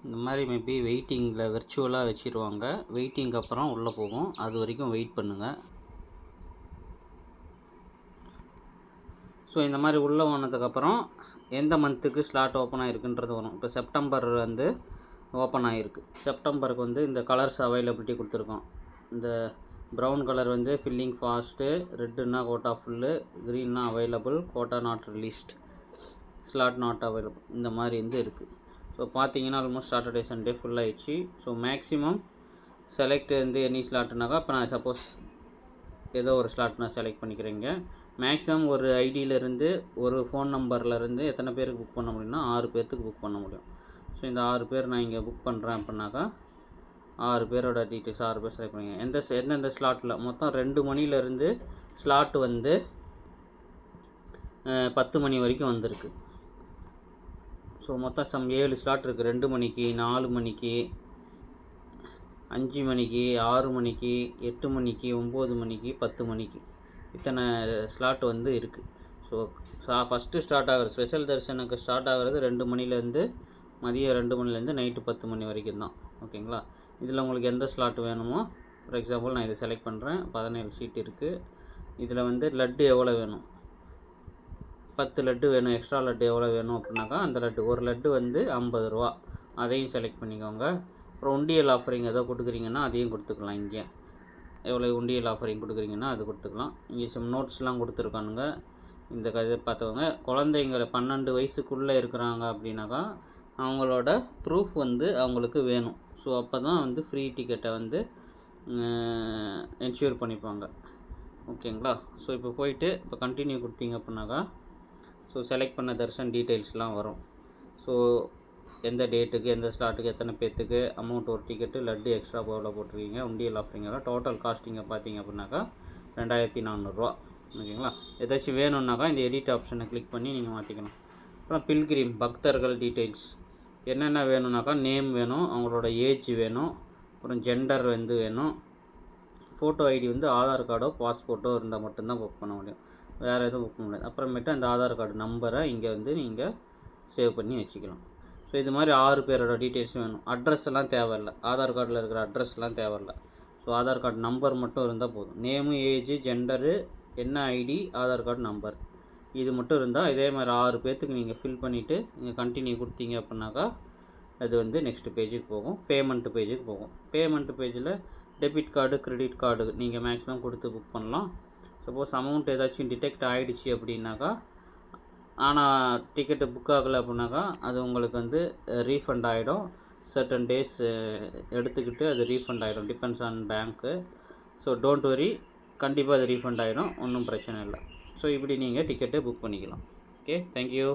இந்த மாதிரி மேபி வெயிட்டிங்கில் விர்ச்சுவலாக வச்சுருவாங்க. வெயிட்டிங்க்கு அப்புறம் உள்ளே போகும். அது வரைக்கும் வெயிட் பண்ணுங்கள். ஸோ இந்த மாதிரி உள்ளே போனதுக்கப்புறம் எந்த மந்த்துக்கு ஸ்லாட் ஓப்பன் ஆகிருக்குன்றது வரும். இப்போ செப்டம்பர் வந்து ஓப்பன் ஆகிருக்கு. செப்டம்பருக்கு வந்து இந்த கலர்ஸ் அவைலபிலிட்டி கொடுத்துருக்கோம். இந்த ப்ரௌன் கலர் வந்து ஃபில்லிங் ஃபாஸ்ட்டு, ரெட்டுன்னா கோட்டா ஃபுல்லு, க்ரீன்னா அவைலபிள், quota not released, slot not available, இந்த மாதிரி வந்து இருக்குது. ஸோ பார்த்தீங்கன்னா ஆல்மோஸ்ட் சாட்டர்டே சண்டே ஃபுல் ஆகிடுச்சு. ஸோ மேக்ஸிமம் செலக்ட் வந்து எனி ஸ்லாட்னாக்கா இப்போ நான் சப்போஸ் ஏதோ ஒரு ஸ்லாட் நான் செலக்ட் பண்ணிக்கிறேங்க. மேக்ஸிமம் ஒரு ஐடியிலேருந்து ஒரு ஃபோன் நம்பர்லேருந்து எத்தனை பேருக்கு புக் பண்ண முடியும்னா 6 பேர்த்துக்கு புக் பண்ண முடியும். ஸோ இந்த 6 பேர் நான் இங்கே புக் பண்ணுறேன் அப்படின்னாக்கா 6 பேரோட டீட்டெயில்ஸ் 6 பேர் செலக்ட் பண்ணிங்க. எந்தெந்த ஸ்லாட்டில் மொத்தம் 2 மணிலேருந்து ஸ்லாட் வந்து 10 மணி வரைக்கும் வந்திருக்கு. ஸோ மொத்தம் 7 ஸ்லாட் இருக்குது. 2 மணிக்கு, 4 மணிக்கு, 5 மணிக்கு, 6 மணிக்கு, 8 மணிக்கு, 9 மணிக்கு, 10 மணிக்கு, இத்தனை ஸ்லாட் வந்து இருக்குது. ஸோ ஃபஸ்ட்டு ஸ்டார்ட் ஆகிறது ஸ்பெஷல் தரிசனுக்கு ஸ்டார்ட் ஆகிறது 2 மணிலேருந்து மதியம் 2 மணிலேருந்து நைட்டு 10 மணி வரைக்கும் தான். ஓகேங்களா? இதில் உங்களுக்கு எந்த ஸ்லாட் வேணுமோ, ஃபார் எக்ஸாம்பிள் நான் இதை செலக்ட் பண்ணுறேன். 17 சீட் இருக்குது. இதில் வந்து லட்டு எவ்வளோ வேணும், 10 லட்டு வேணும். எக்ஸ்ட்ரா லட்டு எவ்வளோ வேணும் அப்படின்னாக்கா அந்த லட்டு ஒரு லட்டு வந்து 50 ரூபா, அதையும் செலக்ட் பண்ணிக்கோங்க. அப்புறம் உண்டியல் ஆஃபரிங் எதோ கொடுக்குறீங்கன்னா அதையும் கொடுத்துக்கலாம். இங்கே எவ்வளோ உண்டியல் ஆஃபரிங் கொடுக்குறீங்கன்னா அது கொடுத்துக்கலாம். இங்கே சம் நோட்ஸ்லாம் கொடுத்துருக்கானுங்க. இந்த கதை பார்த்துக்கோங்க. குழந்தைங்க 12 வயசுக்குள்ளே இருக்கிறாங்க அப்படின்னாக்கா அவங்களோட ப்ரூஃப் வந்து அவங்களுக்கு வேணும். ஸோ அப்போ தான் வந்து ஃப்ரீ டிக்கெட்டை வந்து என்ஷூர் பண்ணிப்பாங்க. ஓகேங்களா? ஸோ இப்போ போயிட்டு இப்போ கண்டினியூ கொடுத்தீங்க அப்படின்னாக்கா ஸோ செலக்ட் பண்ண தர்ஷன் டீட்டெயில்ஸ்லாம் வரும். ஸோ எந்த டேட்டுக்கு, எந்த ஸ்லாட்டுக்கு, எத்தனை பேர்த்துக்கு, அமௌண்ட் ஒரு டிக்கெட்டு, லட்டு எக்ஸ்ட்ரா எவ்வளோ போட்டிருக்கீங்க, உண்டியல் ஆஃபரிங்கெல்லாம் டோட்டல் காஸ்டிங்கை பார்த்தீங்க அப்படின்னாக்கா 2400 ரூபா. ஓகேங்களா? ஏதாச்சும் வேணும்னாக்கா இந்த எடிட் ஆப்ஷனை கிளிக் பண்ணி நீங்கள் மாற்றிக்கணும். அப்புறம் பில்கிரிம் பக்தர்கள் டீட்டெயில்ஸ் என்னென்ன வேணும்னாக்கா நேம் வேணும், அவங்களோட ஏஜ் வேணும், அப்புறம் ஜெண்டர் வந்து வேணும், ஃபோட்டோ ஐடி வந்து ஆதார் கார்டோ பாஸ்போர்ட்டோ இருந்தால் மட்டும்தான் புக் பண்ண முடியும். வேறு எதுவும் புக் பண்ண முடியாது. அப்புறமேட்டு அந்த ஆதார் கார்டு நம்பரை இங்கே வந்து நீங்கள் சேவ் பண்ணி வச்சுக்கலாம். ஸோ இது மாதிரி 6 பேரோட டீட்டெயில்ஸும் வேணும். அட்ரஸ் எல்லாம் தேவையில்லை. ஆதார் கார்டில் இருக்கிற அட்ரஸ்லாம் தேவையில்லை. ஸோ ஆதார் கார்டு நம்பர் மட்டும் இருந்தால் போதும். நேமு, ஏஜ், ஜெண்டரு, என்ன ஐடி, ஆதார் கார்டு நம்பர், இது மட்டும் இருந்தால் இதே மாதிரி 6 பேர்த்துக்கு நீங்கள் ஃபில் பண்ணிவிட்டு நீங்கள் கண்டினியூ கொடுத்தீங்க அப்படின்னாக்கா அது வந்து நெக்ஸ்ட்டு பேஜுக்கு போகும். பேமெண்ட்டு பேஜுக்கு போகும். பேமெண்ட்டு பேஜில் டெபிட் கார்டு, கிரெடிட் கார்டு நீங்கள் மேக்ஸிமம் கொடுத்து புக் பண்ணலாம். சப்போஸ் அமௌண்ட் ஏதாச்சும் டிடெக்ட் ஆகிடுச்சு அப்படின்னாக்கா, ஆனால் டிக்கெட்டு புக் ஆகலை அப்படின்னாக்கா அது உங்களுக்கு வந்து ரீஃபண்ட் ஆகிடும். சர்டன் டேஸ் எடுத்துக்கிட்டு அது ரீஃபண்ட் ஆகிடும். Depends on bank. So don't worry, கண்டிப்பாக அது ரீஃபண்ட் ஆகிடும். ஒன்றும் பிரச்சனை இல்லை. ஸோ இப்படி நீங்கள் டிக்கெட்டை புக் பண்ணிக்கலாம். Okay, thank you.